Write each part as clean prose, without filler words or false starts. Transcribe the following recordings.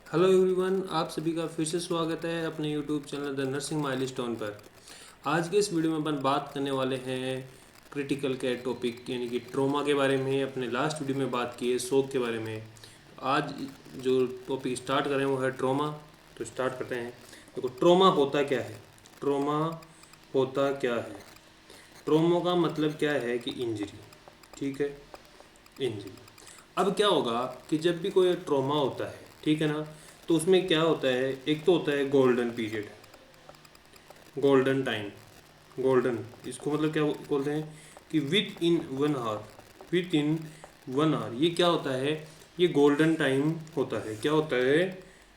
Hello everyone, आप सभी का फिर से स्वागत है अपने YouTube channel the nursing milestone पर। आज के इस वीडियो में अपन बात करने वाले हैं क्रिटिकल केयर टॉपिक यानी कि ट्रोमा के बारे में। अपने लास्ट वीडियो में बात की है शोक के बारे में। तो आज जो टॉपिक स्टार्ट करें वो है ट्रोमा। तो स्टार्ट करते हैं। देखो, ट्रोमा होता क्या है। ट्रोमा होता क्या है। ट्रोमा का मतलब क्या है कि इंजरी। ठीक है, इंजरी। अब क्या होगा कि जब भी कोई ट्रॉमा होता है, ठीक है ना, तो उसमें क्या होता है, एक तो होता है golden period, golden time. Golden, इसको मतलब क्या बोलते हैं कि within 1 hour, within 1 hour, ये क्या होता है, ये गोल्डन टाइम होता है। क्या होता है,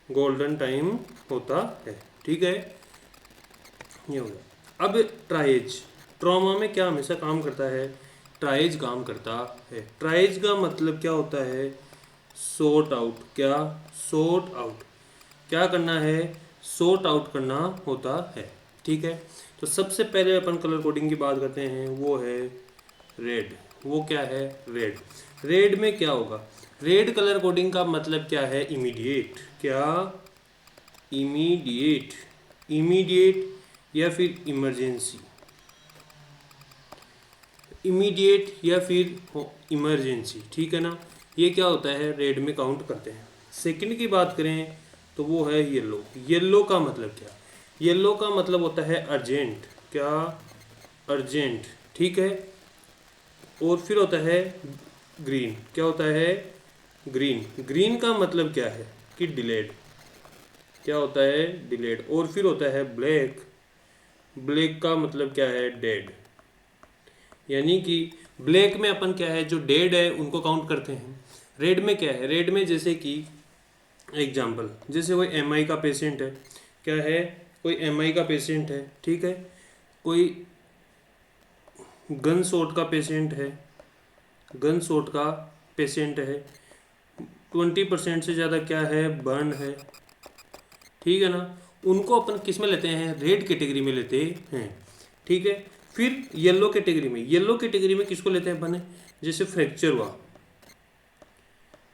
गोल्डन टाइम होता है। ठीक है, ये हो गया। अब ट्राइज, ट्रॉमा में क्या हमेशा काम करता है, ट्राइज काम करता है। ट्राइज का मतलब क्या होता है, सॉर्ट आउट। क्या, सॉर्ट आउट, क्या करना है, सॉर्ट आउट करना होता है। ठीक है, तो सबसे पहले अपन कलर कोडिंग की बात करते हैं, वो है रेड। वो क्या है, रेड। रेड में क्या होगा, रेड कलर कोडिंग का मतलब क्या है, इमीडिएट। क्या, इमीडिएट, इमीडिएट या फिर इमरजेंसी, इमीडिएट या फिर इमरजेंसी। ठीक है ना, ये क्या होता है, रेड में काउंट करते हैं। सेकंड की बात करें तो वो है येलो। येलो का मतलब क्या, येलो का मतलब होता है अर्जेंट। क्या, अर्जेंट। ठीक है, और फिर होता है ग्रीन। क्या होता है, ग्रीन। ग्रीन का मतलब क्या है कि डिलेड। क्या होता है, डिलेड। और फिर होता है ब्लैक। ब्लैक का मतलब क्या है, डेड। यानी कि ब्लैक में अपन क्या है, जो डेड है उनको काउंट करते हैं। रेड में क्या है, रेड में जैसे कि एग्जाम्पल, जैसे कोई एमआई का पेशेंट है। क्या है, कोई एमआई का पेशेंट है। ठीक है, कोई गन शॉट का पेशेंट है, गन शॉट का पेशेंट है। 20% से ज़्यादा क्या है, बर्न है। ठीक है ना, उनको अपन किस में लेते हैं, रेड कैटेगरी में लेते हैं। ठीक है, फिर येलो कैटेगरी में, येलो कैटेगरी में किसको लेते हैं अपन, जैसे फ्रैक्चर हुआ।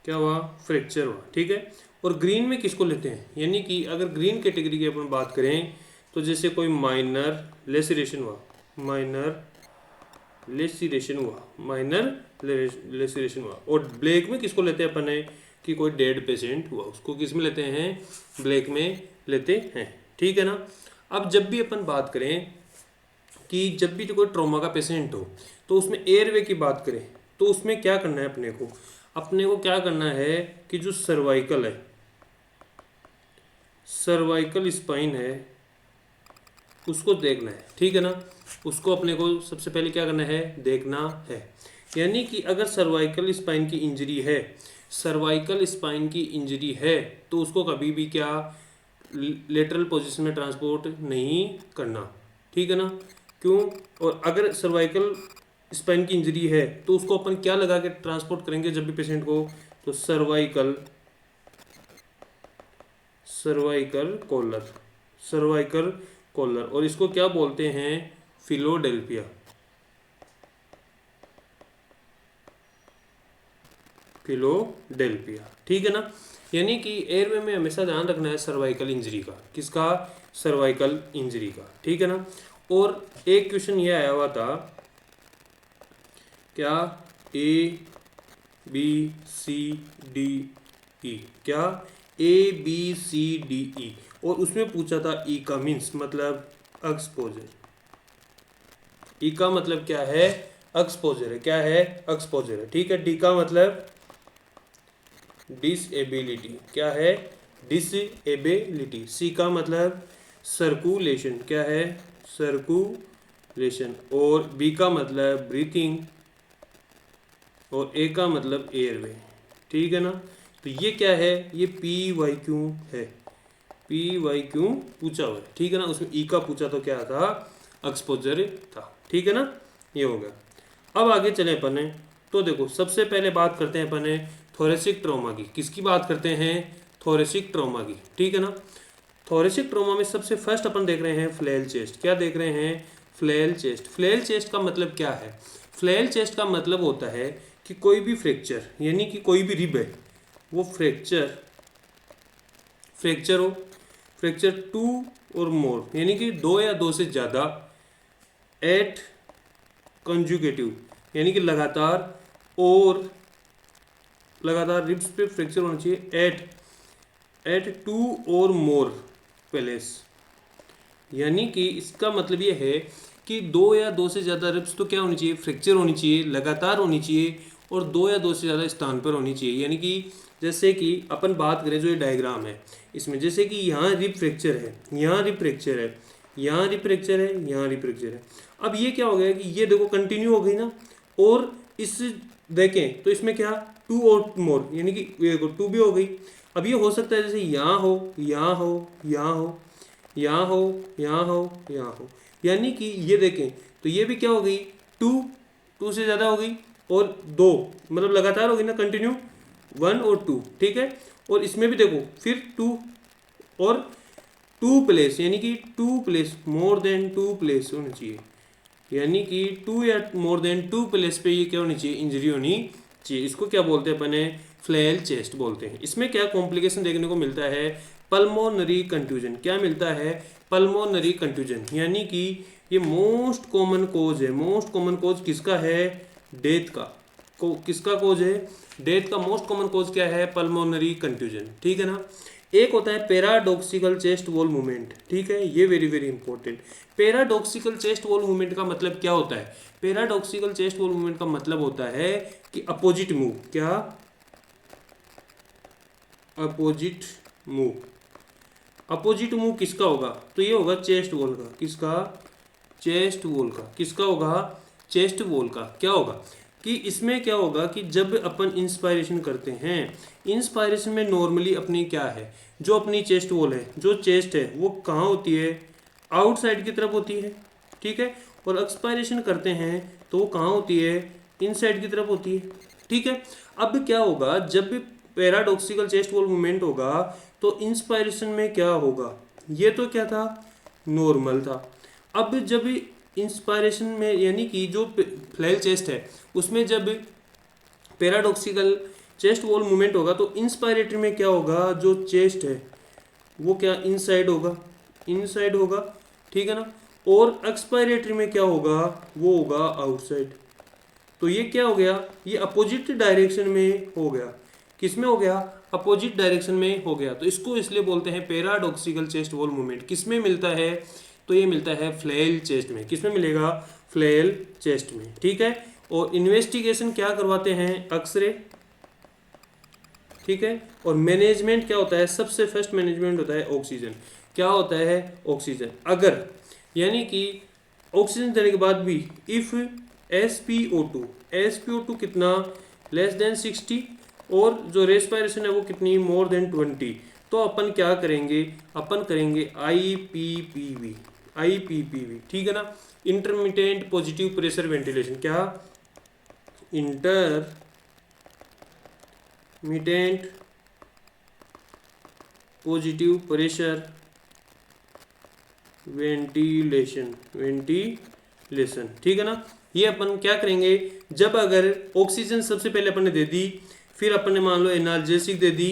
क्या हुआ, फ्रैक्चर हुआ। ठीक है, और ग्रीन में किसको लेते हैं, यानी कि अगर ग्रीन कैटेगरी की अपन बात करें तो जैसे कोई माइनर लेसिरेशन हुआ, माइनर लेसिरेशन हुआ, माइनर लेसिरेशन हुआ। और ब्लैक में किसको लेते हैं अपन है कि कोई डेड पेशेंट हुआ, उसको किस में लेते हैं, ब्लैक में लेते हैं। ठीक है ना, अब जब भी अपन बात करें कि जब भी तो कोई ट्रॉमा का पेशेंट हो तो उसमें एयरवे की बात करें तो उसमें क्या करना है अपने को, अपने को क्या करना है कि जो सर्वाइकल है, सर्वाइकल स्पाइन है, उसको देखना है। ठीक है ना, उसको अपने को सबसे पहले क्या करना है, देखना है। यानी कि अगर सर्वाइकल स्पाइन की इंजरी है, सर्वाइकल स्पाइन की इंजरी है, तो उसको कभी भी क्या, लेटरल पोजीशन में ट्रांसपोर्ट नहीं करना। ठीक है ना, क्यों, और अगर सर्वाइकल स्पाइन की इंजरी है तो उसको अपन क्या लगा के ट्रांसपोर्ट करेंगे जब भी पेशेंट को, तो cervical, cervical collar, cervical collar. और इसको क्या बोलते हैं, फिलोडेल्फिया, फिलोडेल्फिया। ठीक है ना, यानी कि एयरवे में हमेशा ध्यान रखना है सर्वाइकल इंजरी का, किसका, सर्वाइकल इंजरी का। ठीक है ना, और एक क्वेश्चन ये आया हुआ था, क्या, A B C D E, क्या, A B C D E, और उसमें पूछा था ई का मीन्स मतलब एक्सपोजर। ई का मतलब क्या है, एक्सपोजर है। क्या है, एक्सपोजर है। ठीक है, डी का मतलब डिसएबिलिटी। क्या है, डिसएबिलिटी। सी का मतलब सर्कुलेशन। क्या है, सर्कुलेशन। और बी का मतलब ब्रीथिंग, और ए का मतलब एयरवे। ठीक है ना, तो ये क्या है, ये पी वाई क्यू है, पी वाई क्यू पूछा हुआ है। ठीक है ना, उसमें ई का पूछा तो क्या था, एक्सपोजर था। ठीक है ना, ये हो गया। अब आगे चले अपन ने, तो देखो सबसे पहले बात करते हैं अपन ने थोरेसिक ट्रॉमा की। किसकी बात करते हैं, थोरेसिक ट्रॉमा की। ठीक है ना, थोरेसिक ट्रॉमा में सबसे फर्स्ट अपन देख रहे हैं फ्लैल चेस्ट। क्या देख रहे हैं, फ्लैल चेस्ट। फ्लैल चेस्ट का मतलब क्या है, फ्लैल चेस्ट का मतलब होता है कि कोई भी फ्रैक्चर, यानी कि कोई भी रिब है वो फ्रैक्चर फ्रैक्चर हो, फ्रैक्चर 2 और मोर यानी कि 2 या 2 से ज़्यादा, एट कंजुगेटिव यानी कि लगातार, और लगातार रिब्स पे फ्रैक्चर होना चाहिए एट 2 और मोर प्लेस। यानी कि इसका मतलब ये है कि 2 या 2 से ज़्यादा रिब्स तो क्या होनी चाहिए, फ्रैक्चर होनी चाहिए, लगातार होनी चाहिए, और 2 या 2 से ज़्यादा स्थान पर होनी चाहिए। यानी कि जैसे कि अपन बात करें जो ये डायग्राम है इसमें, जैसे कि यहाँ रिब फ्रैक्चर है, यहाँ रिब फ्रैक्चर है, यहाँ रिब फ्रैक्चर है, यहाँ रिब फ्रैक्चर है। अब ये क्या हो गया कि ये देखो कंटिन्यू हो गई ना, और इस देखें तो इसमें क्या 2 और मोर यानी कि 2 भी हो गई। अब ये हो सकता है जैसे यहाँ हो, यहाँ हो, यहाँ हो, यहाँ हो, यहाँ हो, यहाँ हो, यानी कि ये देखें तो ये भी क्या हो गई 2 से ज़्यादा हो गई, और 2 मतलब लगातार हो गई ना, कंटिन्यू 1 और 2, ठीक है। और इसमें भी देखो फिर 2 और 2 प्लेस यानी कि 2 प्लेस, मोर देन 2 प्लेस होनी चाहिए, यानी कि 2 या मोर देन 2 प्लेस पे ये क्या होनी चाहिए, इंजरी होनी चाहिए। इसको क्या बोलते हैं अपने, फ्लैल चेस्ट बोलते हैं। इसमें क्या कॉम्प्लिकेशन देखने को मिलता है, पल्मोनरी कंट्यूजन। क्या मिलता है, पल्मोनरी कंट्यूजन, यानी कि ये मोस्ट कॉमन कोज है। मोस्ट कॉमन कोज किसका है, डेथ का। किसका कोज है, डेथ का मोस्ट कॉमन कोज क्या है, पल्मोनरी कंट्यूजन, ठीक है ना। एक होता है पैराडॉक्सिकल चेस्ट वॉल मूवमेंट, ठीक है, ये very very important. Paradoxical chest wall movement का मतलब क्या होता है, पैराडॉक्सिकल चेस्ट वॉल मूवमेंट का मतलब होता है कि अपोजिट मूव, क्या अपोजिट मूव। अपोजिट मूव किसका होगा, तो ये होगा चेस्ट वॉल का। किसका, चेस्ट वॉल का। किसका होगा, चेस्ट वॉल का। क्या होगा कि इसमें क्या होगा कि जब अपन इंस्पायरेशन करते हैं, इंस्पायरेशन में नॉर्मली अपनी क्या है, जो अपनी चेस्ट वॉल है, जो चेस्ट है वो कहाँ होती है, आउटसाइड की तरफ होती है, ठीक है। और एक्सपायरेशन करते हैं तो वो कहाँ होती है, इनसाइड की तरफ होती है, ठीक है। अब क्या होगा, जब भी पैराडॉक्सिकल चेस्ट वॉल मूवमेंट होगा तो इंस्पायरेशन में क्या होगा, ये तो क्या था, नॉर्मल था। अब जब इंस्पायरेशन में यानी कि जो फ्लैल चेस्ट है उसमें जब पैराडॉक्सिकल चेस्ट वॉल मूवमेंट होगा तो इंस्पायरेटरी में क्या होगा, जो चेस्ट है वो क्या इनसाइड होगा, इनसाइड होगा, ठीक है ना। और एक्सपायरेटरी में क्या होगा, वो होगा आउटसाइड। तो ये क्या हो गया, ये अपोजिट डायरेक्शन में हो गया। किस में हो गया, अपोजिट डायरेक्शन में हो गया। तो इसको इसलिए बोलते हैं पैराडॉक्सिकल चेस्ट वॉल मूवमेंट। किस में मिलता है, तो ये मिलता है फ्लैल चेस्ट में। किस में मिलेगा, फ्लैल चेस्ट में, ठीक है। और इन्वेस्टिगेशन क्या करवाते हैं, एक्सरे, ठीक है। और मैनेजमेंट क्या होता है, सबसे फर्स्ट मैनेजमेंट होता है ऑक्सीजन। क्या होता है, ऑक्सीजन। अगर यानी कि ऑक्सीजन देने के बाद भी इफ SpO2 कितना, लेस देन 60, और जो रेस्पिरेशन है वो कितनी, मोर देन 20, तो अपन क्या करेंगे, अपन करेंगे IPPV, ठीक है ना, इंटरमिटेंट पॉजिटिव प्रेशर वेंटिलेशन। क्या, इंटरमिटेंट पॉजिटिव प्रेशर वेंटिलेशन, ठीक है ना। ये अपन क्या करेंगे, जब अगर ऑक्सीजन सबसे पहले अपन ने दे दी, फिर अपन ने मान लो एनाल्जेसिक दे दी,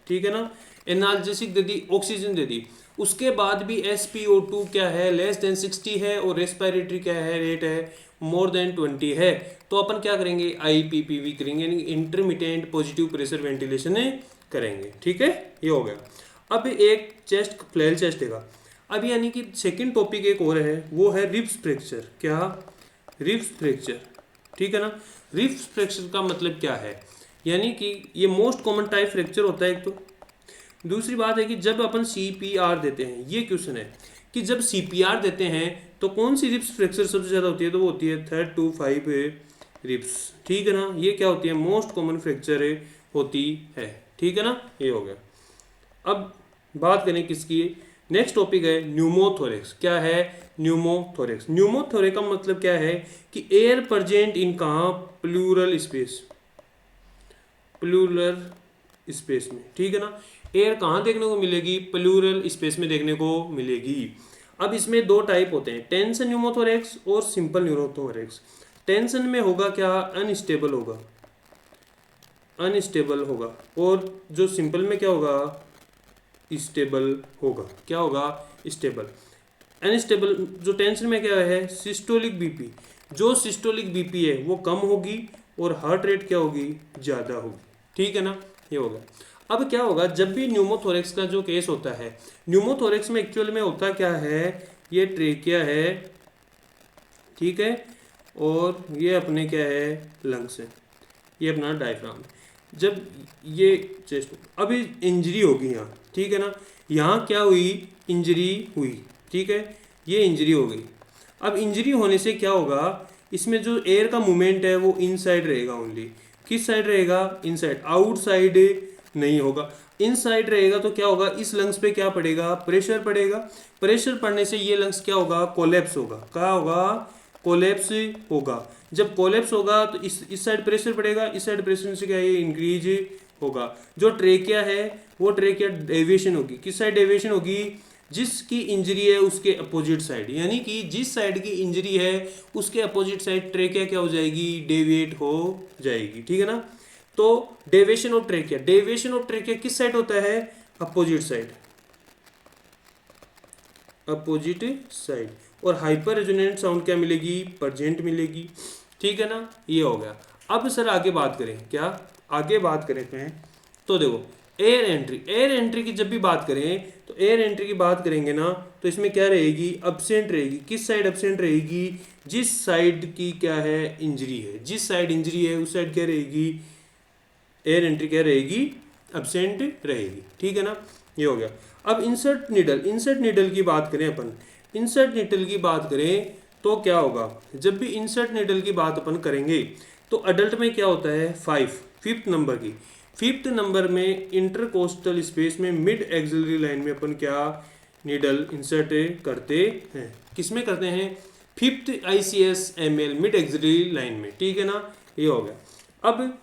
ठीक है ना, एनाल्जेसिक दे दी, ऑक्सीजन दे दी, उसके बाद भी SpO2 क्या है, लेस देन 60 है, और रेस्पिरेटरी क्या है, रेट है मोर देन 20 है, तो अपन क्या करेंगे, IPPV करेंगे, यानी इंटरमिटेंट पॉजिटिव प्रेशर वेंटिलेशन करेंगे, ठीक है। ये हो गया। अब एक चेस्ट, फ्लैल चेस्ट है। अब यानी कि सेकंड टॉपिक एक और है, वो है रिब्स फ्रैक्चर। क्या, रिब्स फ्रैक्चर, ठीक है ना। रिब्स फ्रैक्चर का मतलब क्या है, यानी कि ये मोस्ट कॉमन टाइप फ्रैक्चर होता है एक तो। दूसरी बात है कि जब अपन CPR देते हैं, ये क्वेश्चन है कि जब CPR देते हैं तो कौन सी रिब्स फ्रैक्चर सबसे ज़्यादा होती है, तो वो होती है 3rd to 5 रिब्स, ठीक है ना। ये क्या होती है, मोस्ट कॉमन फ्रैक्चर होती है, ठीक है ना। ये हो गया। अब बात करें किसकी, नेक्स्ट टॉपिक है न्यूमोथोरेक्स। क्या है, न्यूमोथोरेक्स। न्यूमोथोरेक्स का मतलब क्या है कि एयर प्रेजेंट इन कहाँ, प्लूरल स्पेस, प्लूरल स्पेस में, ठीक है ना। एयर कहाँ देखने को मिलेगी, प्लूरल स्पेस में देखने को मिलेगी। अब इसमें दो टाइप होते हैं, टेंशन न्यूमोथोरेक्स और सिंपल न्यूमोथोरेक्स। टेंशन में होगा क्या, अनस्टेबल होगा, अनस्टेबल होगा, और जो सिंपल में क्या होगा, स्टेबल होगा। क्या होगा? स्टेबल। अनस्टेबल जो टेंशन में क्या है? Systolic BP. जो सिस्टोलिक बीपी है वो कम होगी और हार्ट रेट क्या होगी? ज़्यादा होगी। ठीक है ना, ये होगा। अब क्या होगा जब भी न्यूमोथोरेक्स का जो केस होता है, न्यूमोथोरेक्स में एक्चुअल में होता क्या है, ये ट्रेकिया है, ठीक है, और ये अपने क्या है? लंग्स है, ये अपना डायफ्राम। जब ये चेस्ट, अभी इंजरी होगी यहाँ, ठीक है ना, यहाँ क्या हुई? इंजरी हुई, ठीक है, ये इंजरी हो गई। अब इंजरी होने से क्या होगा? इसमें जो एयर का मूवमेंट है वो इनसाइड रहेगा ओनली। किस साइड रहेगा? इनसाइड, आउटसाइड नहीं होगा। इनसाइड रहेगा तो क्या होगा? इस लंग्स पे क्या पड़ेगा? प्रेशर पड़ेगा। प्रेशर पड़ने से ये लंग्स क्या होगा? कोलैप्स होगा। क्या होगा? कोलैप्स होगा। जब कोलैप्स होगा तो इस साइड प्रेशर पड़ेगा, इस साइड प्रेशर से क्या है? इंक्रीज होगा। जो ट्रेकिया है वो ट्रेकिया डेविएशन होगी। किस साइड डेविएशन होगी? जिसकी इंजरी है उसके अपोजिट साइड, यानी कि जिस साइड की इंजरी है उसके अपोजिट साइड ट्रेकिया क्या हो जाएगी? डेविएट हो जाएगी। ठीक है ना, तो deviation of trachea, deviation of trachea किस साइड होता है? Opposite side, opposite side. और हाइपर रेजोनेंट साउंड क्या मिलेगी? प्रेजेंट मिलेगी। ठीक है ना, ये हो गया। अब सर आगे बात करें, क्या आगे बात करें तो देखो एयर एंट्री, एयर एंट्री की जब भी बात करें तो एयर एंट्री की बात करेंगे ना तो इसमें क्या रहेगी? अब्सेंट रहेगी। किस साइड अब्सेंट रहेगी? जिस साइड की क्या है? इंजरी है। जिस साइड इंजरी है उस साइड क्या रहेगी? एयर एंट्री क्या रहेगी? अब्सेंट रहेगी। ठीक है ना, ये हो गया। अब इंसर्ट नीडल, इंसर्ट नीडल की बात करें अपन, इंसर्ट नीडल की बात करें तो क्या होगा? जब भी इंसर्ट नीडल की बात अपन करेंगे तो अडल्ट में क्या होता है? 5 नंबर की, 5th नंबर में इंटरकोस्टल स्पेस में मिड एक्सिलरी लाइन में अपन क्या नीडल इंसर्ट करते हैं? किस में करते हैं? 5th ICS ML mid axillary line में। ठीक है ना, ये हो गया। अब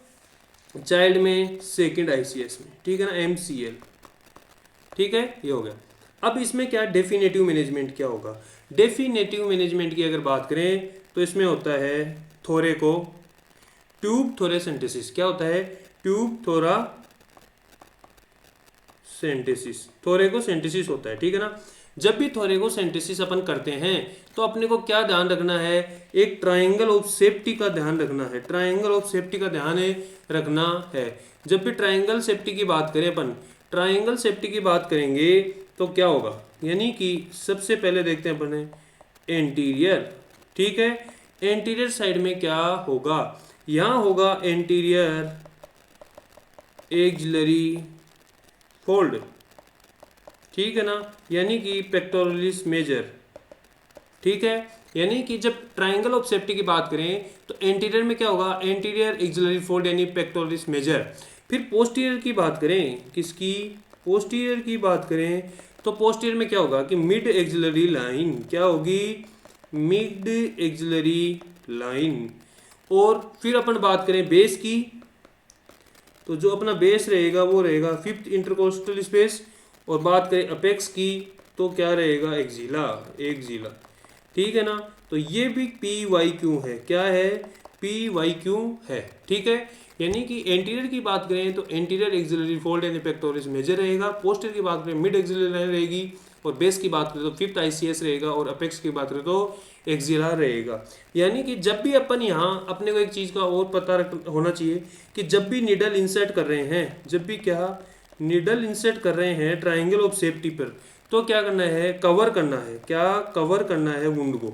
चाइल्ड में 2nd ICS में, ठीक है ना, MCL। ठीक है, ये हो गया। अब इसमें क्या डेफिनेटिव मैनेजमेंट क्या होगा? डेफिनेटिव मैनेजमेंट की अगर बात करें तो इसमें होता है थोरेको ट्यूब थोरेसेंटेसिस। क्या होता है? ट्यूब थोरा सेंटेसिस, थोरेकोसेंटेसिस होता है। ठीक है ना, जब भी थोरेकोसेंटेसिस अपन करते हैं तो अपने को क्या ध्यान रखना है? एक ट्रायंगल ऑफ सेफ्टी का ध्यान रखना है। ट्रायंगल ऑफ सेफ्टी का ध्यान रखना है। जब भी ट्रायंगल सेफ्टी की बात करें अपन, ट्रायंगल सेफ्टी की बात करेंगे तो क्या होगा? यानी कि सबसे पहले देखते हैं अपन एंटीरियर। ठीक है, एंटीरियर साइड में क्या होगा? यहाँ होगा एंटीरियर एक्सिलरी फोल्ड। ठीक है ना, यानी कि पेक्टोरलिस मेजर। ठीक है, यानी कि जब ट्रायंगल ऑफ सेफ्टी की बात करें तो एंटीरियर में क्या होगा? एंटीरियर एक्सिलरी फोल्ड यानी पेक्टोरलिस मेजर। फिर पोस्टीरियर की बात करें, किसकी? पोस्टीरियर की बात करें तो पोस्टीरियर में क्या होगा कि मिड एक्सिलरी लाइन। क्या होगी? Mid axillary line. और फिर अपन बात करें बेस की तो जो अपना बेस रहेगा वो रहेगा 5th इंटरकोस्टल स्पेस। और बात करें अपेक्स की तो क्या रहेगा? Axilla, axilla. ठीक है ना, तो ये भी PYQ है। क्या है? PYQ है। ठीक है, यानी कि एंटीरियर की बात करें तो एंटीरियर एक्सिलरी फोल्ड यानी पेक्टोरलिस मेजर रहेगा। पोस्टीरियर की बात करें मिड एक्सिलरी लाइन रहेगी। और बेस की बात करें तो 5th ICS रहेगा। और अपेक्स की बात करें तो एक्सिला रहेगा। यानी कि जब भी अपन यहाँ अपने को एक चीज़ का और पता होना चाहिए कि जब भी निडल इंसर्ट कर रहे हैं, जब भी क्या निडल इंसर्ट कर रहे हैं ट्रायंगल ऑफ सेफ्टी पर, तो क्या करना है? कवर करना है। क्या कवर करना है? वुंड को,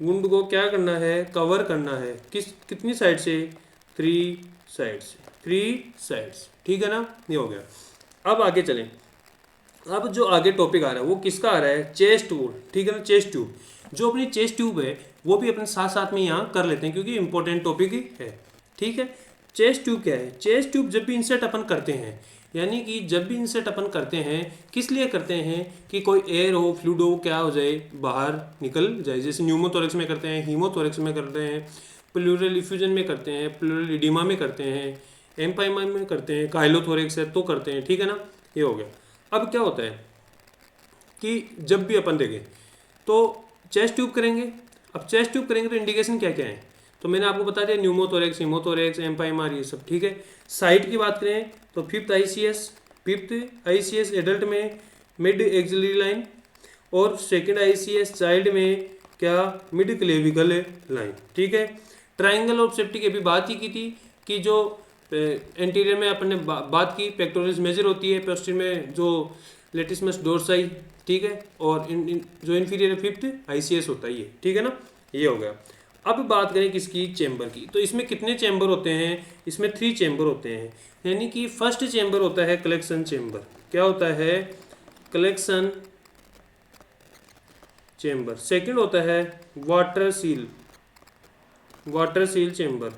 वुंड को क्या करना है? कवर करना है। कितनी साइड से? 3 साइड्स, 3 साइड्स। ठीक है ना, ये हो गया। अब आगे चलें। अब जो आगे टॉपिक आ रहा है वो किसका आ रहा है? Chest wall. ठीक है ना, चेस्ट ट्यूब। जो अपनी चेस्ट ट्यूब है वो भी अपने साथ साथ में यहाँ कर लेते हैं क्योंकि इंपॉर्टेंट टॉपिक है। ठीक है, चेस्ट ट्यूब क्या है? चेस्ट ट्यूब जब भी इंसर्ट अपन करते हैं, यानी कि जब भी इंसर्ट अपन करते हैं किस लिए करते हैं? कि कोई एयर हो, फ्लूइड हो, क्या हो जाए? बाहर निकल जाए। जैसे न्यूमोथोरेक्स में करते हैं, हीमोथोरेक्स में करते हैं, प्लूरल इफ्यूजन में करते हैं, प्लूरल इडिमा में करते हैं, एम्पाइमा में करते हैं, काइलोथोरेक्स है तो करते हैं। ठीक है ना, ये हो गया। अब क्या होता है कि जब भी अपन देखें तो चेस्ट ट्यूब करेंगे। अब चेस्ट ट्यूब करेंगे तो इंडिकेशन क्या क्या है? तो मैंने आपको बता दिया न्यूमोथोरेक्स, हीमोथोरेक्स, एम्पाइमार, ये सब। ठीक है, साइट की बात करें तो 5th ICS, fifth ICS adult में मिड एक्सिलरी लाइन, और सेकंड ICS चाइल्ड में क्या मिड क्लेविकल लाइन। ठीक है। ट्राइंगल ऑफ सेफ्टी की अभी बात ही की थी कि जो एंटीरियर में अपन ने बात की पेक्टोरल्स मेजर होती है, पोस्टीरियर में जो लेटिसमस डोर्साई, ठीक है, और जो इंफीरियर फिफ्थ ICS होता है ये, ठीक है ना, ये हो गया। अब बात करें किसकी, चैम्बर की। तो इसमें कितने चैम्बर होते हैं, इसमें 3 चैम्बर होते हैं, यानी कि फर्स्ट चैम्बर होता है कलेक्शन चैम्बर। क्या होता है, कलेक्शन चैम्बर। सेकंड होता है वाटर सील चैम्बर।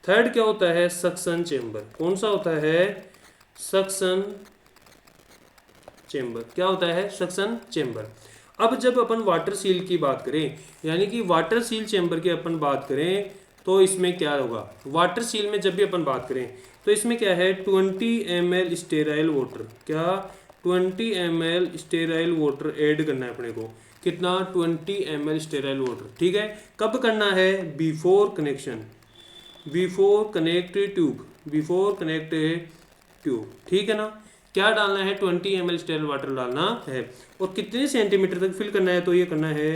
थर्ड क्या होता है, सक्शन चैम्बर। कौन सा होता है, सक्शन चैम्बर। क्या होता है, सक्शन चैम्बर। अब जब अपन वाटर सील की बात करें, यानी कि वाटर सील चैम्बर की अपन बात करें, तो इसमें क्या होगा, वाटर सील में जब भी अपन बात करें तो इसमें क्या है, 20 ml स्टेराइल वाटर। क्या, 20 ml स्टेराइल वाटर ऐड करना है अपने को। कितना, 20 ml स्टेराइल वाटर। ठीक है। कब करना है, before connection, before connect tube. ठीक है ना। क्या डालना है, 20 ml स्टेराइल वाटर डालना है, और कितने सेंटीमीटर तक फिल करना है, तो ये करना है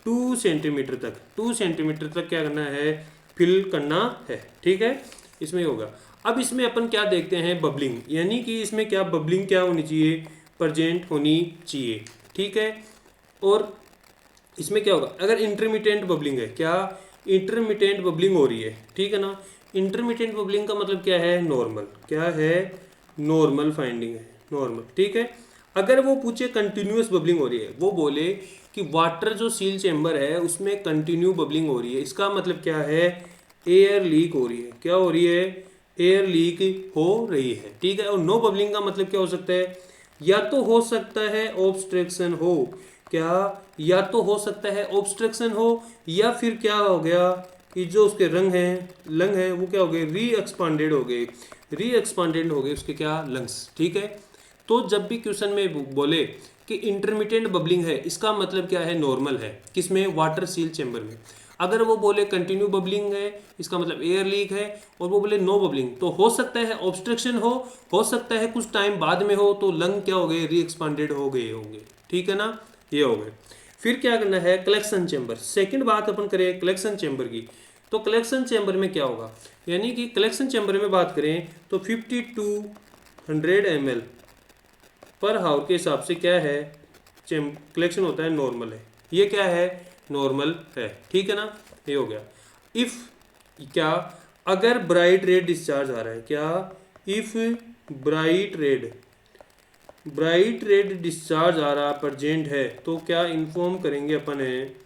2 सेंटीमीटर तक। 2 सेंटीमीटर तक क्या करना है, फिल करना है। ठीक है, इसमें होगा। अब इसमें अपन क्या देखते हैं, बबलिंग, यानी कि इसमें क्या बबलिंग क्या होनी चाहिए, प्रेजेंट होनी चाहिए। ठीक है। और इसमें क्या होगा, अगर इंटरमिटेंट बबलिंग है, क्या इंटरमिटेंट बबलिंग हो रही है, ठीक है ना। इंटरमिटेंट बबलिंग का मतलब क्या है, नॉर्मल। क्या है, नॉर्मल फाइंडिंग है, नॉर्मल। ठीक है। अगर वो पूछे कंटिन्यूअस बबलिंग हो रही है, वो बोले कि वाटर जो सील चैम्बर है उसमें कंटिन्यू बबलिंग हो रही है, इसका मतलब क्या है, एयर लीक हो रही है। क्या हो रही है, एयर लीक हो रही है। ठीक है। और नो बबलिंग का मतलब क्या हो सकता है, या तो हो सकता है ऑब्स्ट्रक्शन हो। क्या, या तो हो सकता है ऑब्स्ट्रक्शन हो, या फिर क्या हो गया कि जो उसके लंग है वो क्या हो गए, री एक्सपांडेड हो गए उसके क्या, लंग्स। ठीक है। तो जब भी क्वेश्चन में बोले कि इंटरमिटेंट बबलिंग है, इसका मतलब क्या है, नॉर्मल है। किसमें, वाटर सील चैम्बर में। अगर वो बोले कंटिन्यू बबलिंग है, इसका मतलब एयर लीक है, और वो बोले नो बबलिंग, तो हो सकता है ऑब्स्ट्रक्शन हो सकता है कुछ टाइम बाद में हो, तो लंग क्या हो गए, री एक्सपांडेड हो गए होंगे। ठीक है ना, ये हो गए। फिर क्या करना है, कलेक्शन चैम्बर। सेकंड बात अपन करें कलेक्शन चैम्बर की, तो कलेक्शन चैम्बर में क्या होगा, यानी कि कलेक्शन चैम्बर में बात करें तो 50 to 100 ml पर हावर के हिसाब से क्या है, कलेक्शन होता है, नॉर्मल है। ये क्या है, नॉर्मल है। ठीक है ना, ये हो गया। इफ, क्या, अगर ब्राइट रेड डिस्चार्ज आ रहा है, क्या, इफ ब्राइट रेड डिस्चार्ज आ रहा प्रेजेंट है, तो क्या इन्फॉर्म करेंगे अपन है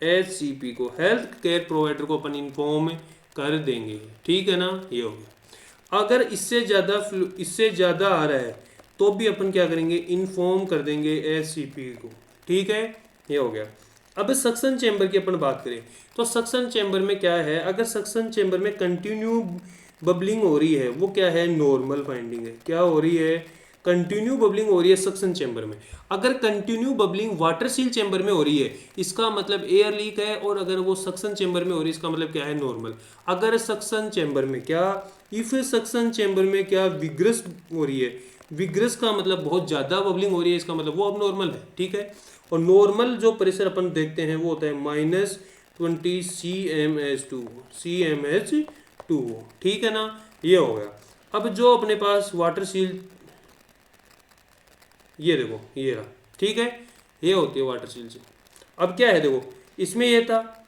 HCP को, हेल्थ केयर प्रोवाइडर को अपन इन्फॉर्म कर देंगे। ठीक है ना, ये हो गया। अगर इससे ज़्यादा आ रहा है तो भी अपन क्या करेंगे, इन्फॉर्म कर देंगे HCP को। ठीक है, ये हो गया। अब सक्शन चैम्बर की अपन बात करें तो सक्शन चैम्बर में क्या है, अगर सक्शन चैम्बर में कंटिन्यू बबलिंग हो रही है, वो क्या है, नॉर्मल फाइंडिंग है। क्या हो रही है, कंटिन्यू बबलिंग हो रही है सक्शन चैम्बर में। अगर continue bubbling water seal chamber में हो रही है, इसका मतलब एयर लीक है, और अगर वो सक्शन चैम्बर में हो रही है, इसका मतलब क्या है, नॉर्मल। अगर सक्शन चैम्बर में क्या, इफ सक्शन चैम्बर में क्या विग्रस हो रही है, विग्रस का मतलब बहुत ज़्यादा बबलिंग हो रही है, इसका मतलब वो अब नॉर्मल है। ठीक है। और नॉर्मल जो प्रेशर अपन देखते हैं वो होता है -20 CmH2। ठीक है ना, ये हो गया। अब जो अपने पास वाटर सील, ये देखो, ये रहा। ठीक है, ये होती है वाटर सील से। अब क्या है, देखो इसमें ये था,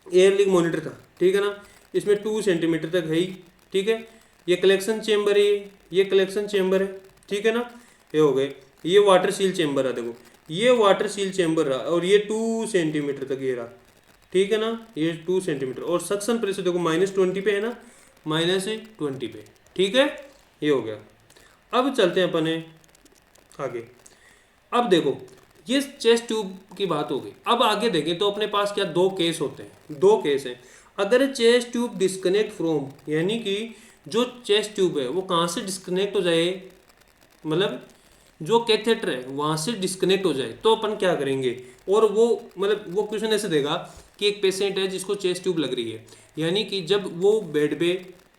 एयर लीक मॉनिटर था। ठीक है ना, इसमें 2 सेंटीमीटर तक है ही। ठीक है, ये कलेक्शन चेम्बर है, ये कलेक्शन चेम्बर है। ठीक है ना, ये हो गए। ये वाटर सील चेम्बर है, देखो ये वाटर सील चेम्बर रहा, और ये 2 सेंटीमीटर तक ये रहा। ठीक है ना, ये 2 सेंटीमीटर। और सक्शन प्रेशर देखो -20 पे है ना, -20 पे। ठीक है, ये हो गया। अब चलते हैं अपने आगे। अब देखो, ये चेस्ट ट्यूब की बात हो गई। अब आगे देखें तो अपने पास क्या 2 केस होते हैं, 2 केस हैं। अगर चेस्ट ट्यूब डिस्कनेक्ट फ्रॉम, यानी कि जो चेस्ट ट्यूब है वो कहाँ से डिस्कनेक्ट हो जाए, मतलब जो कैथेटर है वहाँ से डिस्कनेक्ट हो जाए, तो अपन क्या करेंगे। और वो मतलब वो क्वेश्चन ऐसे देगा कि एक पेशेंट है जिसको चेस्ट ट्यूब लग रही है, यानी कि जब वो बेड पे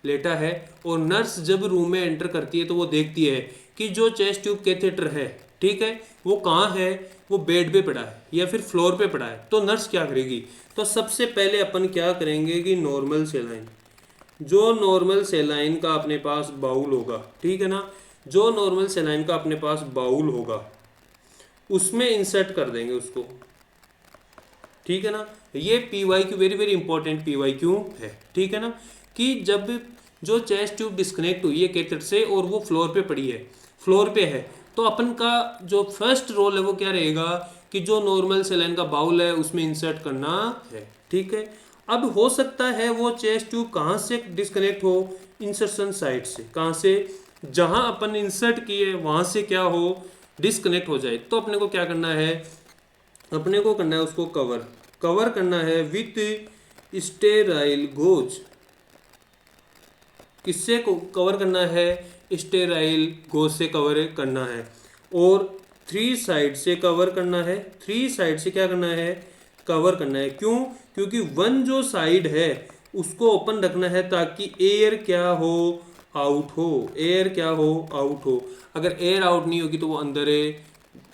लेटा है और नर्स जब रूम में एंटर करती है तो वो देखती है कि जो चेस्ट ट्यूब कैथेटर है, ठीक है, वो कहाँ है, वो बेड पे पड़ा है या फिर फ्लोर पे पड़ा है। तो नर्स क्या करेगी, तो सबसे पहले अपन क्या करेंगे कि नॉर्मल सेलाइन, जो नॉर्मल सेलाइन का अपने पास बाउल होगा, ठीक है ना, जो नॉर्मल सेलाइन का अपने पास बाउल होगा उसमें इंसर्ट कर देंगे उसको, ठीक है ना। ये PYQ very very important PYQ है, ठीक है ना, कि जब जो चेस्ट ट्यूब डिस्कनेक्ट हुई है कैथेटर से और वो फ्लोर पे पड़ी है, फ्लोर पे है, तो अपन का जो फर्स्ट रोल है वो क्या रहेगा कि जो नॉर्मल सेलाइन का बाउल है उसमें इंसर्ट करना है, ठीक है। अब हो सकता है वो चेस्ट ट्यूब कहाँ से डिस्कनेक्ट हो, इंसर्शन साइड से, कहाँ से, जहाँ अपन इंसर्ट किए वहाँ से क्या हो, डिस्कनेक्ट हो जाए। तो अपने को क्या करना है, अपने को करना है उसको कवर, कवर करना है विथ स्टेराइल गोज। किससे को कवर करना है, स्टेराइल गोज से कवर करना है और 3 साइड से कवर करना है, 3 साइड से क्या करना है, कवर करना है। क्यों, क्योंकि वन जो साइड है उसको ओपन रखना है ताकि एयर क्या हो, आउट हो, एयर क्या हो, आउट हो। अगर एयर आउट नहीं होगी तो वो अंदर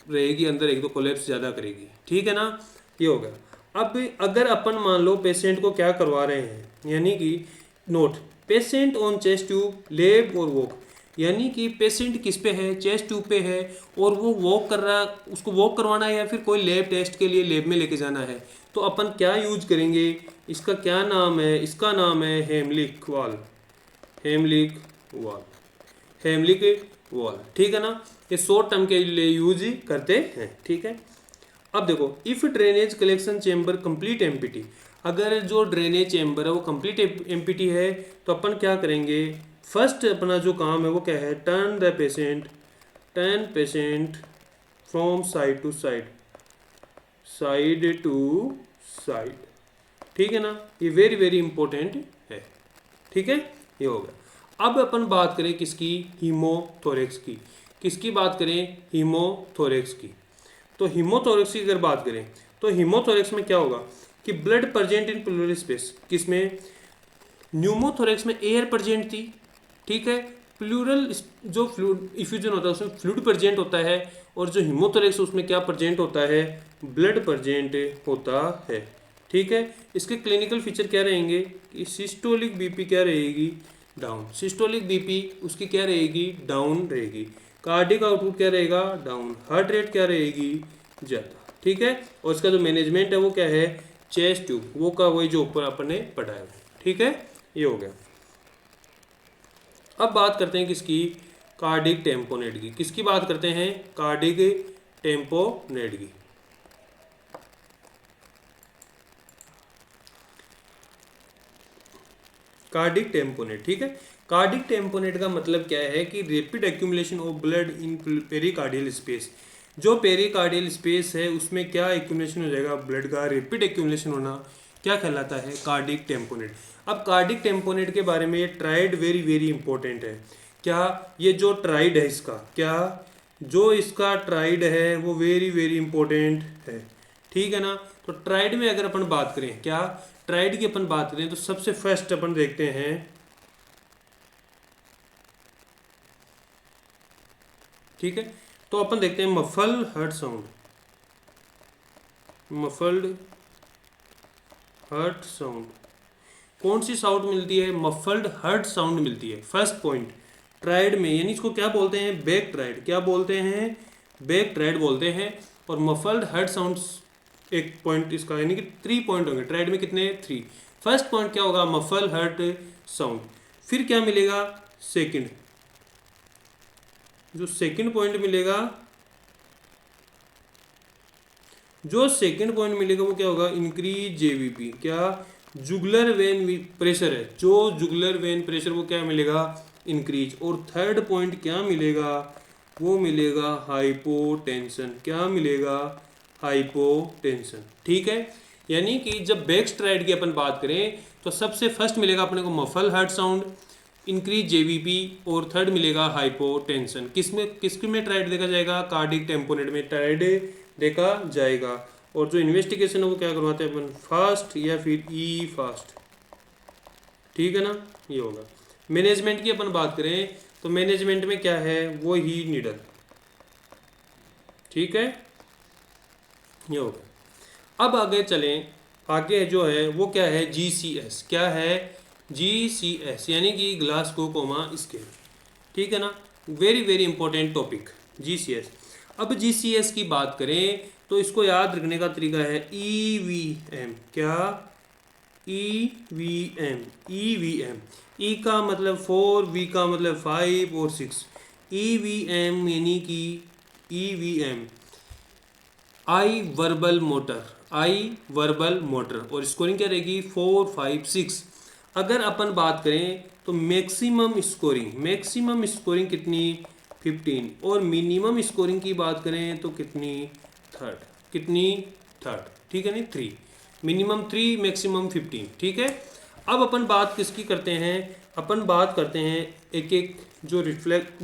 रहेगी, अंदर एक तो कोलेप्स ज़्यादा करेगी, ठीक है ना, ये हो गया। अब अगर अपन मान लो पेशेंट को क्या करवा रहे हैं, यानी कि note, patient on chest tube lab और वॉक, यानी कि पेशेंट किस पे है, चेस्ट ट्यूब पे है और वो वॉक कर रहा, उसको वॉक करवाना है या फिर कोई लैब टेस्ट के लिए लैब में लेके जाना है, तो अपन क्या यूज करेंगे, इसका क्या नाम है, इसका नाम है हेमलिक वॉल, हेमलिक वॉल, हेमलिक वॉल, ठीक है ना। ये शॉर्ट टर्म के लिए यूज करते हैं, ठीक है। अब देखो, if drainage collection chamber complete empty, अगर जो ड्रेनेज चेम्बर है वो कंप्लीट एम्पिटी है तो अपन क्या करेंगे, फर्स्ट अपना जो काम है वो क्या है, turn the patient, turn patient from side to side, side to side, ठीक है ना, ये वेरी वेरी इंपॉर्टेंट है, ठीक है, ये हो गया। अब अपन बात करें किसकी, हीमोथोरेक्स की, किसकी बात करें, हीमोथोरेक्स की। तो हीमोथोरेक्स की अगर बात करें तो हीमोथोरेक्स में क्या होगा कि blood present in plural space, किसमें, न्यूमोथोरेक्स में एयर प्रेजेंट थी, ठीक है, प्लूरल जो फ्लूड इफ्यूजन होता है उसमें फ्लूइड प्रेजेंट होता है और जो हीमोथोरेक्स उसमें क्या प्रेजेंट होता है, ब्लड प्रेजेंट होता है, ठीक है। इसके क्लिनिकल फीचर क्या रहेंगे कि सिस्टोलिक बीपी क्या रहेगी, डाउन, सिस्टोलिक बीपी उसकी क्या रहेगी, डाउन रहेगी, कार्डिक आउटपुट क्या रहेगा, डाउन, हार्ट रेट क्या रहेगी, ज़्यादा, ठीक है। और इसका जो मैनेजमेंट है वो क्या है, चेस्ट ट्यूब, वो का वही जो ऊपर अपन ने पढ़ा है, ठीक है, ये हो गया। अब बात करते हैं किसकी, कार्डिक टेम्पोनेट की, किसकी बात करते हैं, कार्डिक टेम्पोनेट की। कार्डिक टेम्पोनेट, ठीक है, कार्डिक टेम्पोनेट का मतलब क्या है कि rapid accumulation of blood in pericardial space, जो पेरिकार्डियल स्पेस है उसमें क्या एक्यूमुलेशन हो जाएगा, ब्लड का रैपिड एक्यूमुलेशन होना क्या कहलाता है, कार्डिक टेम्पोनेट। अब कार्डिक टेम्पोनेट के बारे में ये ट्राइड वेरी वेरी इंपॉर्टेंट है, क्या, ये जो ट्राइड है इसका, क्या जो इसका ट्राइड है वो वेरी वेरी इंपॉर्टेंट है, ठीक है ना। तो ट्राइड में अगर अपन बात करें, क्या ट्राइड की अपन बात करें तो सबसे फर्स्ट अपन देखते हैं, ठीक है, तो अपन देखते हैं muffle heart sound, muffled heart sound, कौन सी साउंड मिलती है, मफल्ड हर्ट साउंड मिलती है फर्स्ट पॉइंट ट्राइड में, यानी इसको क्या बोलते हैं, बैक ट्राइड, क्या बोलते हैं, बैक ट्राइड बोलते हैं। और मफल्ड हर्ट साउंड एक पॉइंट इसका, यानी कि 3 पॉइंट होंगे ट्राइड में, कितने, 3। फर्स्ट पॉइंट क्या होगा, मफल हर्ट साउंड, फिर क्या मिलेगा, सेकंड, जो सेकंड पॉइंट मिलेगा, जो सेकंड पॉइंट मिलेगा वो क्या होगा, इंक्रीज जेवीपी, क्या, जुगलर वेन प्रेशर है, जो जुगलर वेन प्रेशर वो क्या मिलेगा, इंक्रीज। और थर्ड पॉइंट क्या मिलेगा, वो मिलेगा हाइपोटेंशन, क्या मिलेगा, हाइपोटेंशन, ठीक है। यानी कि जब बैक स्ट्राइड की अपन बात करें तो सबसे फर्स्ट मिलेगा अपने को muffle heart sound, increase JVP, और थर्ड मिलेगा हाइपोटेंशन। किसमें ट्राइड देखा जाएगा, कार्डिक टेम्पोनेट में ट्राइड देखा जाएगा। और जो इन्वेस्टिगेशन है वो क्या करवाते हैं अपन, फास्ट या फिर ई फास्ट, ठीक है ना, ये होगा। मैनेजमेंट की अपन बात करें तो मैनेजमेंट में क्या है, वो ही नीडल, ठीक है, ये हो गया। अब आगे चलें, आगे जो है वो क्या है, GCS, क्या है GCS, यानी कि ग्लासगो कोमा स्केल, ठीक है ना, very very important topic GCS। अब GCS की बात करें तो इसको याद रखने का तरीका है EVM, क्या EVM, EVM, E का मतलब 4, V का मतलब 5 और 6, EVM यानी कि EVM आई वर्बल मोटर, आई वर्बल मोटर, और स्कोरिंग क्या रहेगी 4, 5, 6। अगर अपन बात करें तो मैक्सिमम स्कोरिंग कितनी 15, और मिनिमम स्कोरिंग की बात करें तो कितनी थर्ड, ठीक है नहीं 3, मिनिमम 3, मैक्सिमम 15, ठीक है। अब अपन बात किसकी करते हैं, अपन बात करते हैं एक एक जो रिफ्लेक्ट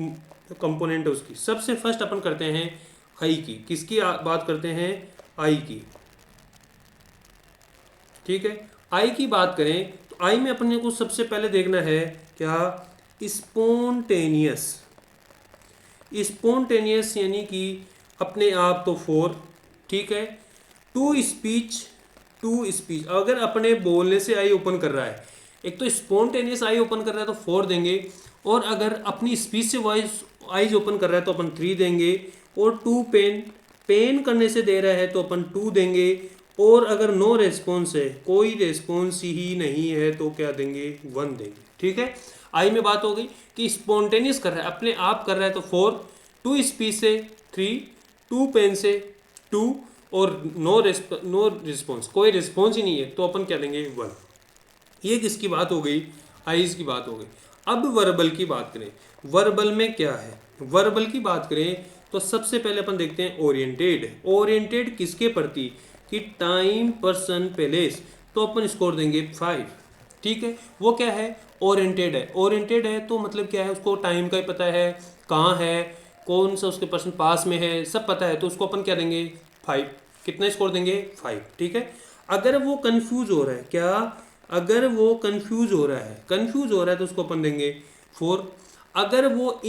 कंपोनेंट है उसकी। सबसे फर्स्ट अपन करते हैं आई की, किसकी बात करते हैं, आई की, ठीक है। आई की बात करें तो आई में अपने को सबसे पहले देखना है क्या, स्पोंटेनियस यानी कि अपने आप तो 4, ठीक है। टू स्पीच अगर अपने बोलने से आई ओपन कर रहा है, एक तो स्पोंटेनियस आई ओपन कर रहा है तो 4 देंगे, और अगर अपनी स्पीच से वॉइस आईज ओपन कर रहा है तो अपन 3 देंगे, और टू पेन करने से दे रहा है तो अपन 2 देंगे, और अगर नो रेस्पॉन्स है, कोई रेस्पॉन्स ही नहीं है तो क्या देंगे, 1 देंगे, ठीक है। आई में बात हो गई कि स्पॉन्टेनियस कर रहा है, अपने आप कर रहा है तो 4, टू स्पीच से 3, टू पेन से 2, और नो रिस्पॉन्स, कोई रिस्पॉन्स ही नहीं है तो अपन क्या देंगे 1। ये किसकी बात हो गई, आईज की बात हो गई। अब वर्बल की बात करें, वर्बल में क्या है, वर्बल की बात करें तो सबसे पहले अपन देखते हैं ओरिएंटेड किसके प्रति, कि टाइम, पर्सन, प्लेस, तो अपन स्कोर देंगे 5, ठीक है। वो क्या है, ओरिएंटेड है तो मतलब क्या है, उसको टाइम का ही पता है, कहाँ है, कौन सा उसके पर्सन पास में है, सब पता है, तो उसको अपन क्या देंगे 5, कितना स्कोर देंगे 5, ठीक है। अगर वो कंफ्यूज हो रहा है, क्या, अगर वो कंफ्यूज हो रहा है तो उसको अपन देंगे 4। अगर वो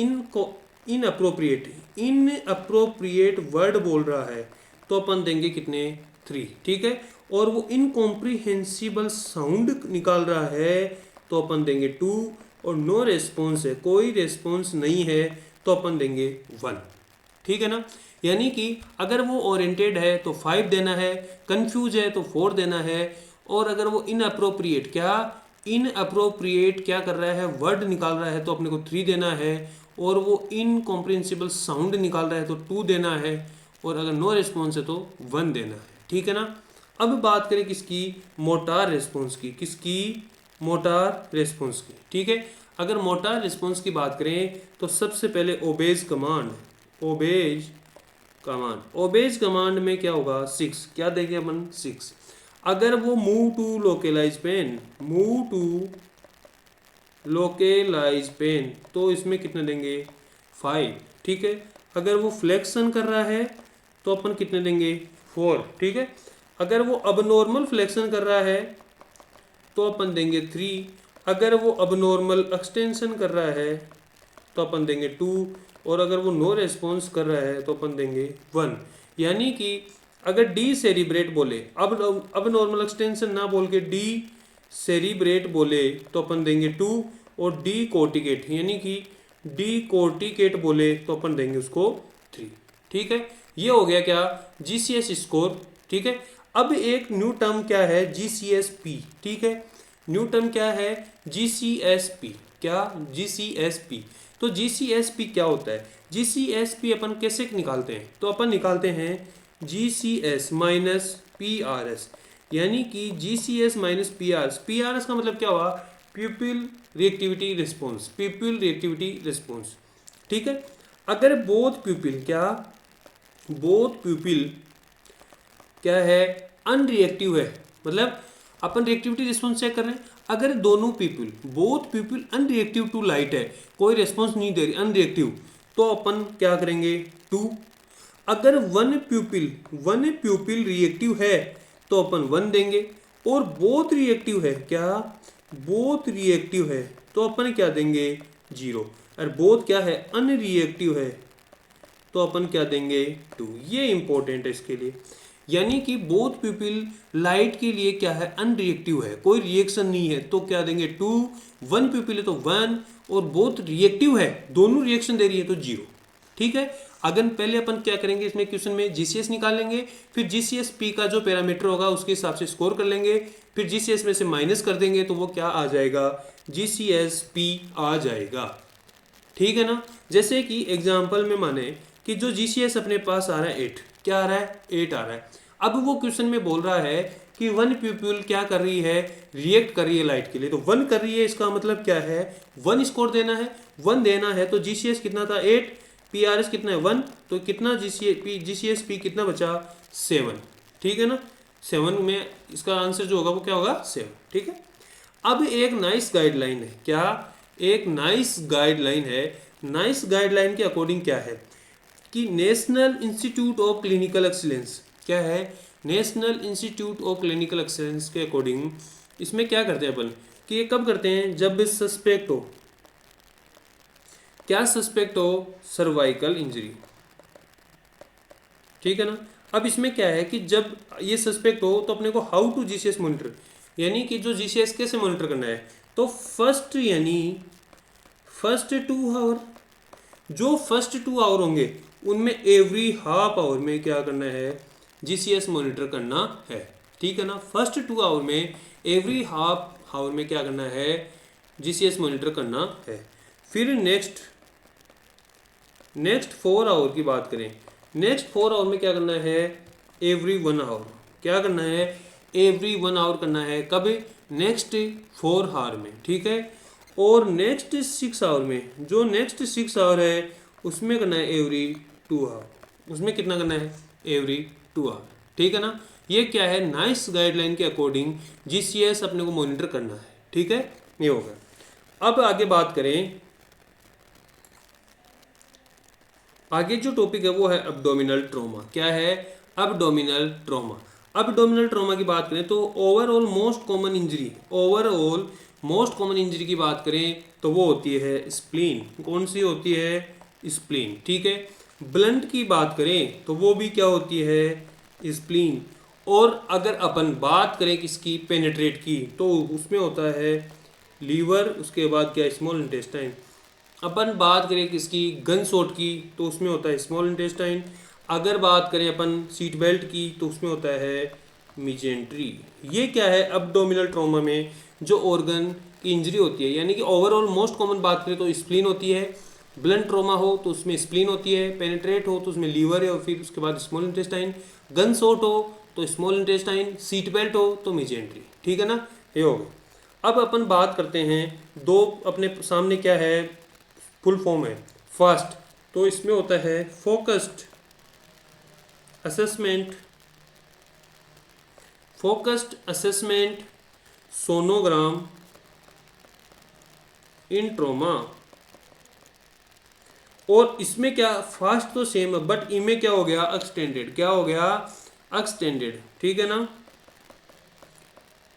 इनअप्रोप्रिएट वर्ड बोल रहा है तो अपन देंगे कितने 3, ठीक है। और वो इनकॉम्प्रिहेंसिबल साउंड निकाल रहा है तो अपन देंगे 2, और नो रेस्पॉन्स है, कोई रेस्पॉन्स नहीं है तो अपन देंगे 1, ठीक है ना। यानी कि अगर वो ओरिएंटेड है तो 5 देना है, कंफ्यूज है तो 4 देना है, और अगर वो इनअप्रोप्रिएट क्या कर रहा है, वर्ड निकाल रहा है तो अपने को 3 देना है, और वो इनकॉम्प्रिहेंसिबल साउंड निकाल रहा है तो 2 देना है, और अगर नो रिस्पॉन्स है तो 1 देना है, ठीक है ना। अब बात करें किसकी, मोटार रिस्पॉन्स की, ठीक है। अगर मोटार रिस्पॉन्स की बात करें तो सबसे पहले ओबेज कमांड में क्या होगा 6, क्या देंगे अपन 6। अगर वो मूव टू लोकेलाइज पेन तो इसमें कितने देंगे 5, ठीक है। अगर वो फ्लेक्शन कर रहा है तो अपन कितने देंगे 4, ठीक है। अगर वो अबनॉर्मल फ्लेक्शन कर रहा है तो अपन देंगे 3, अगर वो अबनॉर्मल एक्सटेंशन कर रहा है तो अपन देंगे 2, और अगर वो नो रेस्पॉन्स कर रहा है तो अपन देंगे 1। यानी कि अगर डी सेरिब्रेट बोले, अब नॉर्मल एक्सटेंशन ना बोल के डी सेरिब्रेट बोले तो अपन देंगे 2, और डी कोर्टिकेट यानी कि डी कोर्टिकेट बोले तो अपन देंगे उसको 3, ठीक है। ये हो गया क्या, GCS स्कोर, ठीक है। अब एक न्यू टर्म क्या है, GCSP, ठीक है। न्यू टर्म क्या है, GCSP, क्या GCSP। तो GCSP क्या होता है, GCSP अपन कैसे निकालते हैं, तो अपन निकालते हैं GCS माइनस PRS, यानी कि GCS माइनस PRS का मतलब क्या हुआ, पीपल रिएक्टिविटी रिस्पॉन्स, ठीक है। अगर बोथ पीपल क्या है, अनरिएक्टिव है, मतलब अपन रिएक्टिविटी रिस्पॉन्स चेक कर रहे हैं। अगर दोनों both people unreactive to light है, कोई रिस्पॉन्स नहीं दे रही, अनरिएक्टिव, तो अपन क्या करेंगे 2। अगर वन प्यूपिल रिएक्टिव है तो अपन 1 देंगे, और बोथ रिएक्टिव है, क्या बोथ रिएक्टिव है तो अपन क्या देंगे 0, और बोथ क्या है अनरिएक्टिव है तो अपन क्या देंगे 2। ये इंपॉर्टेंट है इसके लिए, यानी कि बोथ पीपल लाइट के लिए क्या है अनरिएक्टिव है, कोई रिएक्शन नहीं है तो क्या देंगे 2, वन पीपल है तो 1, और बोथ रिएक्टिव है दोनों रिएक्शन दे रही है तो 0। ठीक है, अगर पहले अपन क्या करेंगे इसमें क्वेश्चन में जीसीएस निकालेंगे, फिर जीसीएस पी का जो पैरामीटर होगा उसके हिसाब से स्कोर कर लेंगे, फिर जीसीएस में से माइनस कर देंगे तो वो क्या आ जाएगा जीसीएस पी आ जाएगा। ठीक है ना, जैसे कि एग्जाम्पल में माने कि जो जीसीएस अपने पास आ रहा है 8, क्या आ रहा है 8 आ रहा है। अब वो क्वेश्चन में बोल रहा है कि वन पीपल क्या कर रही है रिएक्ट कर रही है लाइट के लिए, तो 1 कर रही है, इसका मतलब क्या है 1 स्कोर देना है, 1 देना है तो जीसीएस कितना था 8, पीआरएस कितना है 1, तो कितना जीसीएस पी कितना बचा 7। ठीक है ना, 7 में इसका आंसर जो होगा वो क्या होगा 7। ठीक है, अब एक नाइस गाइडलाइन है, क्या एक नाइस गाइडलाइन है। नाइस गाइडलाइन के अकॉर्डिंग क्या है कि national institute of clinical excellence, क्या है national institute of clinical excellence के अकॉर्डिंग इसमें क्या करते हैं अपन कि ये कब करते हैं जब सस्पेक्ट हो, क्या सस्पेक्ट हो सर्वाइकल इंजरी। ठीक है ना, अब इसमें क्या है कि जब ये सस्पेक्ट हो तो अपने को हाउ टू जीसीएस मॉनिटर, यानी कि जो जीसीएस कैसे मॉनिटर करना है, तो फर्स्ट यानी फर्स्ट 2 आवर, जो फर्स्ट 2 आवर होंगे उनमें एवरी हाफ आवर में क्या करना है जीसीएस मॉनिटर करना है। ठीक है ना, फर्स्ट 2 आवर में एवरी हाफ आवर में क्या करना है जीसीएस मॉनिटर करना है। फिर नेक्स्ट 4 आवर की बात करें, नेक्स्ट 4 आवर में क्या करना है एवरी 1 आवर, क्या करना है एवरी 1 आवर करना है, कब नेक्स्ट 4 आवर में। ठीक है, और नेक्स्ट 6 आवर में, जो नेक्स्ट 6 आवर है उसमें करना है एवरी 2 आवर, उसमें कितना करना है एवरी 2 आवर। ठीक है ना, ये क्या है नाइस गाइडलाइन के अकॉर्डिंग जीसीएस अपने को मॉनिटर करना है। ठीक है, ये हो गया। अब आगे बात करें, आगे जो टॉपिक है वो है अब्डोमिनल ट्रॉमा। क्या है अब्डोमिनल ट्रॉमा। अब्डोमिनल ट्रॉमा की बात करें तो overall most common injury, overall most common injury की बात करें तो वो होती है स्प्लीन। कौन सी होती है स्प्लीन। ठीक है, ब्लंट की बात करें तो वो भी क्या होती है स्प्लीन। और अगर अपन बात करें किसकी पेनिट्रेट की तो उसमें होता है लीवर, उसके बाद क्या स्मॉल इंटेस्टाइन। अपन बात करें किसकी गन शॉट की तो उसमें होता है स्मॉल इंटेस्टाइन। अगर बात करें अपन सीट बेल्ट की तो उसमें होता है मिजेंट्री। ये क्या है अब्डोमिनल ट्रॉमा में जो ऑर्गन की इंजरी होती है, यानी कि ओवरऑल मोस्ट कॉमन बात करें तो स्प्लीन होती है, ब्लंट ट्रॉमा हो तो उसमें स्प्लीन होती है, पेनिट्रेट हो तो उसमें लीवर है और फिर उसके बाद स्मॉल इंटेस्टाइन, गन शॉट हो तो स्मॉल इंटेस्टाइन, सीट बेल्ट हो तो मिजेंट्री। ठीक है ना, ये हो गया। अब अपन बात करते हैं दो अपने सामने क्या है फुल फॉर्म है फास्ट, तो इसमें होता है focused assessment, focused assessment sonogram in trauma. और इसमें क्या फास्ट तो सेम है बट इनमें क्या हो गया एक्सटेंडेड, क्या हो गया एक्सटेंडेड। ठीक है ना,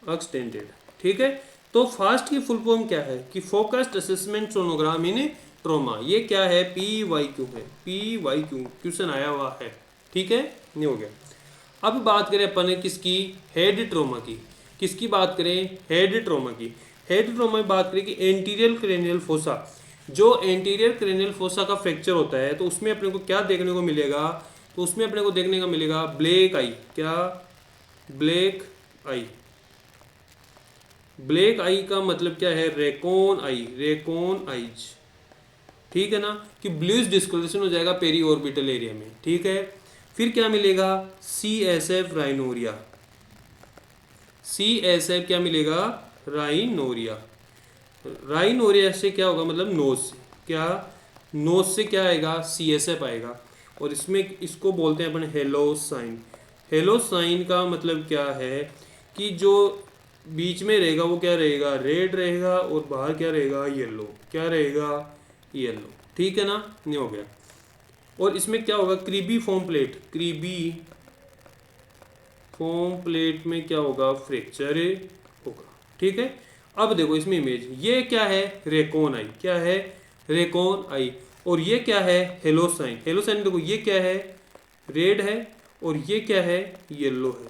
एक्सटेंडेड। ठीक है, तो फास्ट की फुल फॉर्म क्या है कि focused assessment sonogram in trauma. ये क्या है PYQ है, PYQ क्वेश्चन आया हुआ है। ठीक है, नहीं हो गया। अब बात करें अपन किसकी हेड ट्रोमा की, किसकी बात करें हेड ट्रोमा की। हेड ट्रोमा में बात करें कि एंटीरियर क्रेनियल फोसा, जो एंटीरियर क्रेनियल फोसा का फ्रैक्चर होता है तो उसमें अपने को क्या देखने को मिलेगा, तो उसमें अपने को देखने का मिलेगा ब्लैक आई। क्या ब्लैक आई, ब्लैक आई का मतलब क्या है रेकॉन आई, रेकॉन आईज। ठीक है ना, कि ब्लूइश डिस्कलरेशन हो जाएगा पेरी ऑर्बिटल एरिया में। ठीक है, फिर क्या मिलेगा CSF राइनोरिया, CSF क्या मिलेगा राइनोरिया। राइनोरिया से क्या होगा मतलब नोज से, क्या नोज से क्या आएगा CSF आएगा। और इसमें इसको बोलते हैं अपन हेलो साइन। हेलो साइन का मतलब क्या है कि जो बीच में रहेगा वो क्या रहेगा रेड रहेगा और बाहर क्या रहेगा येलो, क्या रहेगा येलो। ठीक है ना, नहीं हो गया। और इसमें क्या होगा क्रीबी फॉर्म प्लेट, क्रीबी फॉर्म प्लेट में क्या होगा फ्रैक्चर होगा। ठीक है, अब देखो इसमें इमेज, ये क्या है, रेकॉन आई, क्या है, रेकॉन आई। और ये क्या है, हेलोसाइन। हेलोसाइन देखो ये क्या है, रेड है, और ये क्या है, येलो है,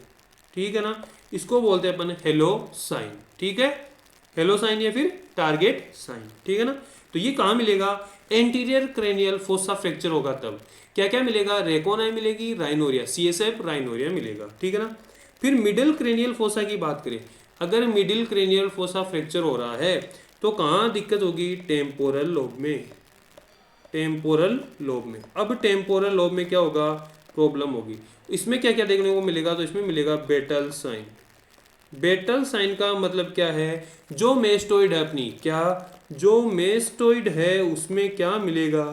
ठीक है ना। इसको बोलते हैं अपन हेलोसाइन, ठीक है, हेलोसाइन या फिर टारगेट साइन, ठीक है ना। तो ये कहाँ मिलेगा, एंटीरियर क्रेनियल फोसा फ्रैक्चर होगा तब क्या क्या मिलेगा, रेकॉन आई मिलेगी, राइनोरिया, CSF राइनोरिया मिलेगा, ठीक है ना। फिर मिडिल क्रेनियल फोसा की बात करें, अगर मिडिल क्रेनियल फोसा फ्रैक्चर हो रहा है तो कहाँ दिक्कत होगी, टेम्पोरल लोब में, टेम्पोरल लोब में। अब टेम्पोरल लोब में क्या होगा, प्रॉब्लम होगी। इसमें क्या क्या देखने को मिलेगा, तो इसमें मिलेगा बेटल साइन। बेटल साइन का मतलब क्या है, जो मेस्टोइड है अपनी, क्या, जो मेस्टोइड है उसमें क्या मिलेगा,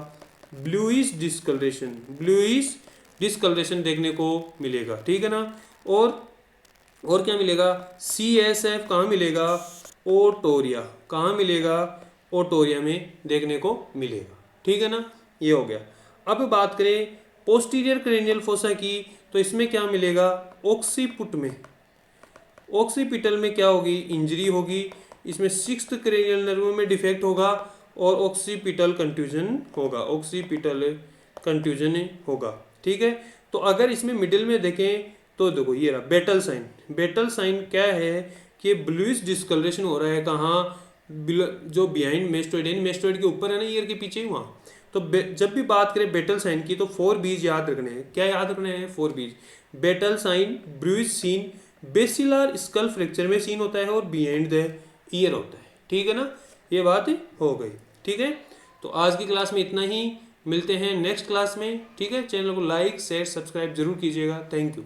ब्लूइश डिस्कलरेशन, ब्लूइश डिस्कलरेशन देखने को मिलेगा, ठीक है ना। और क्या मिलेगा, CSF कहाँ मिलेगा, ओटोरिया, कहाँ मिलेगा, ओटोरिया में देखने को मिलेगा, ठीक है ना। ये हो गया। अब बात करें पोस्टीरियर क्रेनियल फोसा की, तो इसमें क्या मिलेगा, ऑक्सीपुट में, ऑक्सीपिटल में क्या होगी, इंजरी होगी, इसमें 6th क्रेनियल नर्व में डिफेक्ट होगा और ऑक्सीपिटल कंट्यूजन होगा, ऑक्सीपिटल कंट्यूजन होगा, ठीक है। तो अगर इसमें मिडिल में देखें तो देखो ये रहा बेटल साइन। बेटल साइन क्या है कि ब्लूइश डिस्कलरेशन हो रहा है कहाँ, जो बिहाइंड मेस्टोइड, मेस्टोइड के ऊपर है ना, ईयर के पीछे ही वहाँ। तो जब भी बात करें बेटल साइन की तो 4 B's याद रखने हैं, क्या याद रखने हैं, 4 B's। Battle sign, bruise seen, basilar skull fracture में सीन होता है और बिहाइंड द ईयर होता है, ठीक है ना। ये बात हो गई, ठीक है। तो आज की क्लास में इतना ही, मिलते हैं नेक्स्ट क्लास में, ठीक है। चैनल को लाइक शेयर सब्सक्राइब जरूर कीजिएगा। Thank you.